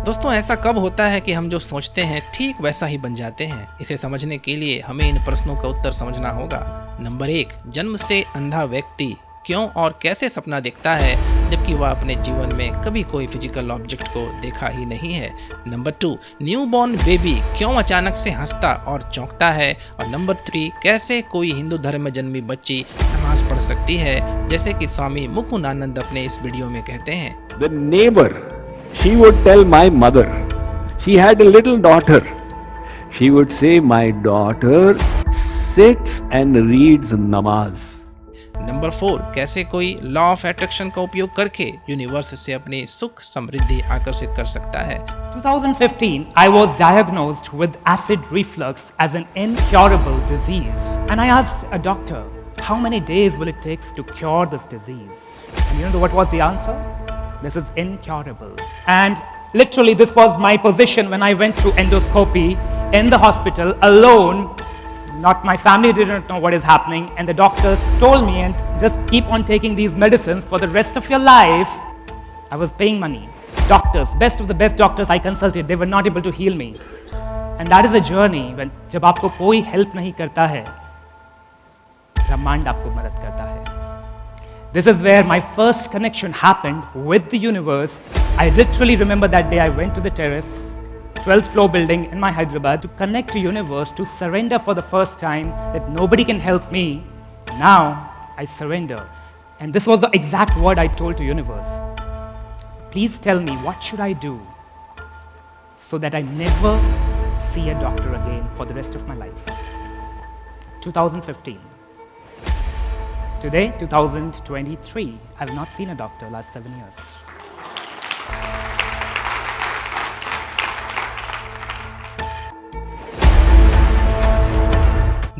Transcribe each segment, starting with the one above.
दोस्तों, ऐसा कब होता है कि हम जो सोचते हैं ठीक वैसा ही बन जाते हैं? इसे समझने के लिए हमें इन प्रश्नों का उत्तर समझना होगा। नंबर 1, जन्म से अंधा व्यक्ति क्यों और कैसे सपना देखता है जबकि वह अपने जीवन में कभी कोई फिजिकल ऑब्जेक्ट को देखा ही नहीं है। नंबर 2, न्यूबॉर्न बेबी क्यों अचानक से हंसता और चौंकता है। और नंबर 3, कैसे कोई हिंदू धर्म में जन्मी बच्ची नमाज पढ़ सकती है, जैसे कि स्वामी मुकुंदानंद अपने इस वीडियो में कहते हैं। The neighbor, she would tell my mother, she had a little daughter. She would say, my daughter sits and reads namaz. Number 4, कैसे कोई लॉ ऑफ अट्रैक्शन का उपयोग करके यूनिवर्स से अपनी सुख समृद्धि आकर्षित कर सकता है। 2015, I was diagnosed with acid reflux as an incurable disease. And I asked a doctor, how many days will it take to cure this disease? And you know what was the answer? This is incurable. And literally this was my position when I went through endoscopy in the hospital alone. Not my family didn't know what is happening, and the doctors told me, and just keep on taking these medicines for the rest of your life. I was paying money. Doctors, best of the best doctors I consulted, they were not able to heal me. And that is a journey when जब आपको कोई help नहीं करता है, ब्रह्मांड आपको मदद करता है. This is where my first connection happened with the universe. I literally remember that day I went to the terrace, 12th floor building in my Hyderabad, to connect to universe, to surrender for the first time that nobody can help me. Now I surrender. And this was the exact word I told to universe. Please tell me, what should I do so that I never see a doctor again for the rest of my life? 2015. Today, 2023, I have not seen a doctor last 7 years.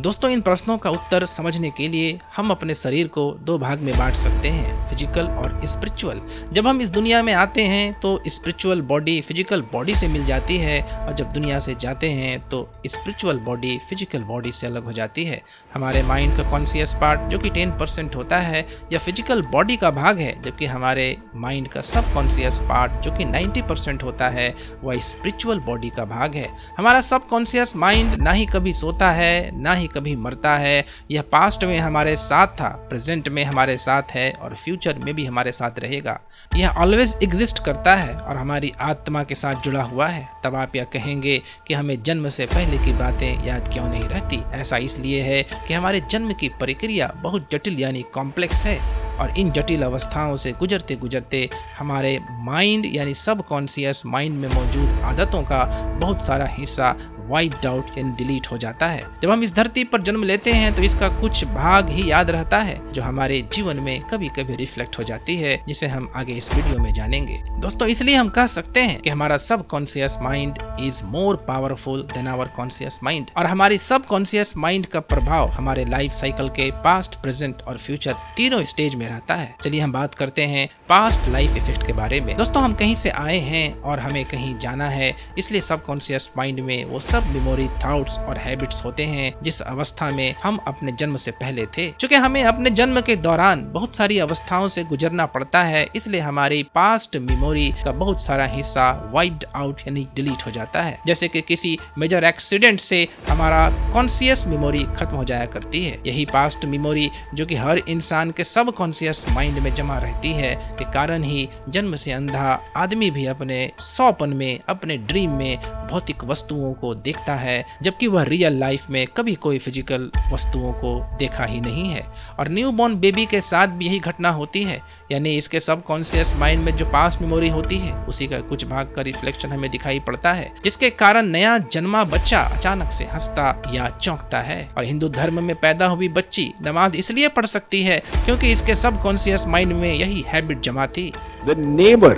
दोस्तों, इन प्रश्नों का उत्तर समझने के लिए हम अपने शरीर को 2 भाग में बांट सकते हैं, फिजिकल और स्पिरिचुअल। जब हम इस दुनिया में आते हैं तो स्पिरिचुअल बॉडी फिजिकल बॉडी से मिल जाती है, और जब दुनिया से जाते हैं तो स्पिरिचुअल बॉडी फिजिकल बॉडी से अलग हो जाती है। हमारे माइंड का कॉन्शियस पार्ट जो कि 10% होता है यह फिजिकल बॉडी का भाग है, जबकि हमारे माइंड का सब कॉन्शियस पार्ट जो कि 90% होता है वह स्पिरिचुअल बॉडी का भाग है। हमारा सब कॉन्शियस माइंड ना ही कभी सोता है ना ही कभी मरता है। यह पास्ट में हमारे साथ था, प्रेजेंट में हमारे साथ है और फ्यूचर में भी हमारे साथ रहेगा। यह ऑलवेज एग्जिस्ट करता है और हमारी आत्मा के साथ जुड़ा हुआ है। तब आप यह कहेंगे कि हमें जन्म से पहले की बातें याद क्यों नहीं रहती। ऐसा इसलिए है कि हमारे जन्म की प्रक्रिया बहुत जटिल यानी कॉम्प्लेक्स है, और इन जटिल अवस्थाओं से गुजरते गुजरते हमारे माइंड यानी सब कॉन्शियस माइंड में मौजूद आदतों का बहुत सारा हिस्सा वाइप्ड आउट यानी डिलीट हो जाता है। जब हम इस धरती पर जन्म लेते हैं तो इसका कुछ भाग ही याद रहता है जो हमारे जीवन में कभी कभी रिफ्लेक्ट हो जाती है, जिसे हम आगे इस वीडियो में जानेंगे। दोस्तों, इसलिए हम कह सकते हैं कि हमारा subconscious mind is more powerful than our conscious mind, और हमारी सब कॉन्शियस माइंड का प्रभाव हमारे लाइफ साइकिल के पास्ट, प्रेजेंट और फ्यूचर तीनों स्टेज में रहता है। चलिए हम बात करते हैं पास्ट लाइफ इफेक्ट के बारे में। दोस्तों, हम कहीं से आए हैं और हमें कहीं जाना है, इसलिए सब कॉन्शियस माइंड में वो सब मेमोरी, थॉट्स और हैबिट्स होते हैं जिस अवस्था में हम अपने जन्म से पहले थे। चूंकि हमें अपने जन्म के दौरान बहुत सारी अवस्थाओं से गुजरना पड़ता है, इसलिए हमारी पास्ट मेमोरी का बहुत सारा हिस्सा वाइप्ड आउट यानी डिलीट हो जाता है। जैसे कि किसी मेजर एक्सीडेंट से हमारा कॉन्शियस मेमोरी खत्म हो जाया करती है। यही पास्ट मेमोरी जो कि हर इंसान के सब कॉन्शियस माइंड में जमा रहती है के कारण ही जन्म से अंधा आदमी भी अपने सौपन में, अपने ड्रीम में भौतिक वस्तुओं को देखता है, जबकि वह रियल लाइफ में कभी कोई फिजिकल वस्तुओं को देखा ही नहीं है। और न्यूबॉर्न बेबी के साथ भी यही घटना होती है, यानी इसके सब कॉन्शियस माइंड में जो पास्ट मेमोरी होती है उसी का कुछ भाग का रिफ्लेक्शन हमें दिखाई पड़ता है, जिसके कारण नया जन्मा बच्चा अचानक से हंसता या चौंकता है। और हिंदू धर्म में पैदा हुई बच्ची नमाज इसलिए पढ़ सकती है क्योंकि इसके सब कॉन्शियस माइंड में यही हैबिट जमा थी। The neighbor,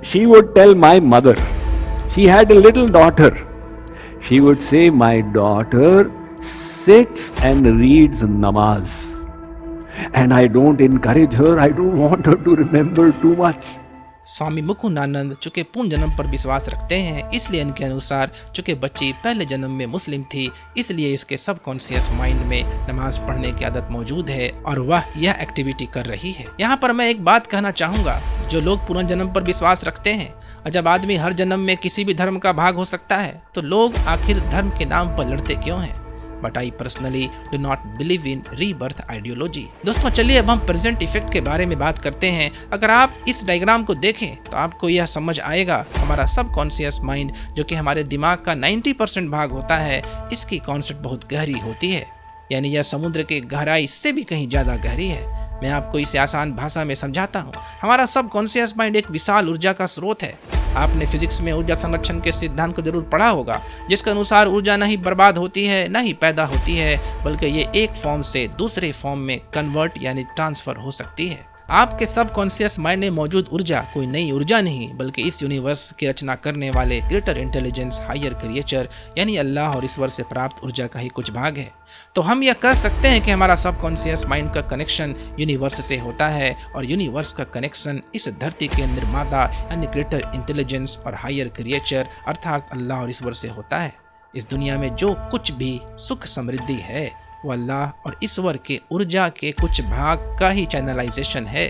she would tell my mother, she had a little daughter. She would say, my daughter sits and reads namaz. And I don't encourage her, I don't want her to remember too much. स्वामी मुकुंदानंद चूंकि पूर्ण जन्म पर विश्वास रखते हैं, इसलिए इनके अनुसार चूंकि बच्ची पहले जन्म में मुस्लिम थी, इसलिए इसके सब कॉन्शियस माइंड में नमाज पढ़ने की आदत मौजूद है और वह यह एक्टिविटी कर रही है। यहाँ पर मैं एक बात कहना चाहूँगा, जो लोग पुनर्जन्म पर विश्वास रखते हैं और जब आदमी हर जन्म में किसी भी धर्म का भाग हो सकता है तो लोग आखिर धर्म के नाम पर लड़ते क्यों हैं? But I personally do not believe in rebirth ideology. दोस्तों चलिए अब हम प्रेजेंट इफेक्ट के बारे में बात करते हैं। अगर आप इस डायग्राम को देखें तो आपको यह समझ आएगा हमारा सबकॉन्शियस माइंड, जो कि हमारे दिमाग का 90% भाग होता है, इसकी कॉन्सेप्ट बहुत गहरी होती है। यानी यह समुद्र के गहराई से भी कहीं ज्यादा गहरी है। मैं आपको इसे आसान भाषा में समझाता हूँ। हमारा सबकॉन्शियस माइंड एक विशाल ऊर्जा का स्रोत है। आपने फिजिक्स में ऊर्जा संरक्षण के सिद्धांत को जरूर पढ़ा होगा, जिसके अनुसार ऊर्जा न ही बर्बाद होती है न ही पैदा होती है, बल्कि ये एक फॉर्म से दूसरे फॉर्म में कन्वर्ट यानी ट्रांसफर हो सकती है। आपके सबकॉन्शियस माइंड में मौजूद ऊर्जा कोई नई ऊर्जा नहीं, बल्कि इस यूनिवर्स की रचना करने वाले ग्रेटर इंटेलिजेंस, हायर क्रिएचर यानी अल्लाह और ईश्वर से प्राप्त ऊर्जा का ही कुछ भाग है। तो हम यह कह सकते हैं कि हमारा सबकॉन्शियस माइंड का कनेक्शन यूनिवर्स से होता है और यूनिवर्स का कनेक्शन इस धरती के निर्माता यानी ग्रेटर इंटेलिजेंस और हायर क्रिएचर अर्थात अल्लाह और ईश्वर से होता है। इस दुनिया में जो कुछ भी सुख समृद्धि है वो अल्लाह और ईश्वर के ऊर्जा के कुछ भाग का ही चैनलाइजेशन है,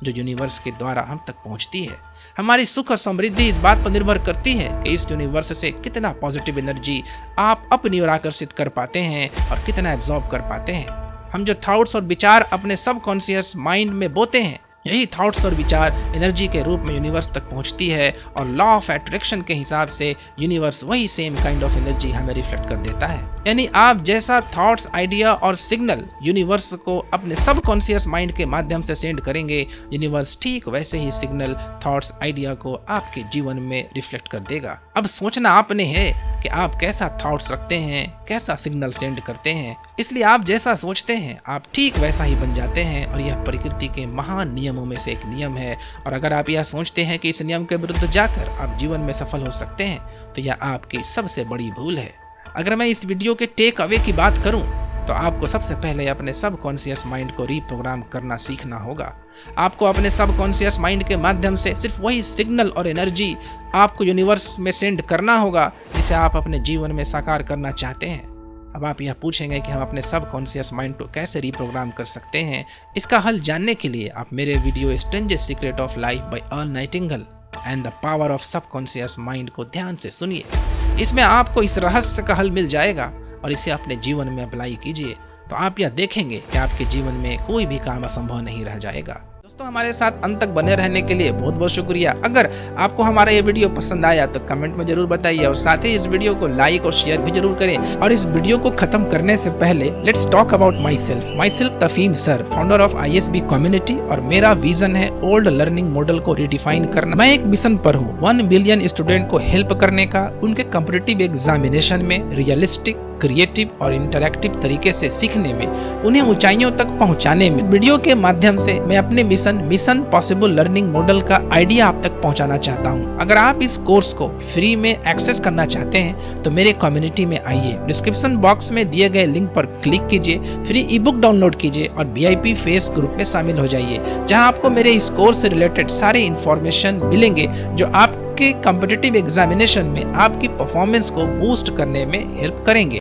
जो यूनिवर्स के द्वारा हम तक पहुंचती है। हमारी सुख और समृद्धि इस बात पर निर्भर करती है कि इस यूनिवर्स से कितना पॉजिटिव एनर्जी आप अपनी ओर आकर्षित कर पाते हैं और कितना एब्जॉर्ब कर पाते हैं। हम जो थॉट्स और विचार अपने सबकॉन्शियस माइंड में बोते हैं, यही थॉट्स और विचार एनर्जी के रूप में यूनिवर्स तक पहुंचती है और लॉ ऑफ अट्रैक्शन के हिसाब से यूनिवर्स वही सेम काइंड ऑफ एनर्जी हमें रिफ्लेक्ट कर देता है। यानी आप जैसा थॉट्स, आइडिया और सिग्नल यूनिवर्स को अपने सबकॉन्शियस माइंड के माध्यम से सेंड करेंगे, यूनिवर्स ठीक वैसे ही सिग्नल, थॉट्स, आइडिया को आपके जीवन में रिफ्लेक्ट कर देगा। अब सोचना आपने है कि आप कैसा थॉट्स रखते हैं, कैसा सिग्नल सेंड करते हैं। इसलिए आप जैसा सोचते हैं आप ठीक वैसा ही बन जाते हैं और यह प्रकृति के महान नियमों में से एक नियम है। और अगर आप यह सोचते हैं कि इस नियम के विरुद्ध जाकर आप जीवन में सफल हो सकते हैं तो यह आपकी सबसे बड़ी भूल है। अगर मैं इस वीडियो के टेक अवे की बात करूं तो आपको सबसे पहले अपने सबकॉन्शियस माइंड को रीप्रोग्राम करना सीखना होगा। आपको अपने सबकॉन्शियस माइंड के माध्यम से सिर्फ वही सिग्नल और एनर्जी आपको यूनिवर्स में सेंड करना होगा जिसे आप अपने जीवन में साकार करना चाहते हैं। अब आप यह पूछेंगे कि हम अपने सबकॉन्शियस माइंड को कैसे रीप्रोग्राम कर सकते हैं। इसका हल जानने के लिए आप मेरे video strangest secret of life by Earl Nightingale and the power of subconscious mind को ध्यान से सुनिए। इसमें आपको इस रहस्य का हल मिल जाएगा और इसे अपने जीवन में अप्लाई कीजिए तो आप यह देखेंगे कि आपके जीवन में कोई भी काम असंभव नहीं रह जाएगा। दोस्तों हमारे साथ अंत तक बने रहने के लिए बहुत बहुत शुक्रिया। अगर आपको हमारा ये वीडियो पसंद आया तो कमेंट में जरूर बताइए और साथ ही इस वीडियो को लाइक और शेयर भी जरूर करें। और इस वीडियो को खत्म करने से पहले let's talk about myself Tafim sir, founder of ISB community, और मेरा विजन है ओल्ड लर्निंग मॉडल को रिडिफाइन करना। मैं एक मिशन पर हूँ 1 बिलियन स्टूडेंट को हेल्प करने का, उनके कॉम्पिटिटिव एग्जामिनेशन में रियलिस्टिक, क्रिएटिव और इंटरैक्टिव तरीके से सीखने में, उन्हें ऊंचाइयों तक पहुंचाने में। वीडियो के माध्यम से मैं अपने मिशन पॉसिबल लर्निंग मॉडल का आइडिया आप तक पहुंचाना चाहता हूं। अगर आप इस कोर्स को फ्री में एक्सेस करना चाहते हैं तो मेरे कम्युनिटी में आइए, डिस्क्रिप्शन बॉक्स में दिए गए लिंक पर क्लिक कीजिए, फ्री ई-बुक डाउनलोड कीजिए और VIP फेस ग्रुप में शामिल हो जाइए, जहां आपको मेरे इस कोर्स से रिलेटेड सारे इंफॉर्मेशन मिलेंगे जो आपके कॉम्पिटिटिव एग्जामिनेशन में आपकी परफॉर्मेंस को बूस्ट करने में हेल्प करेंगे।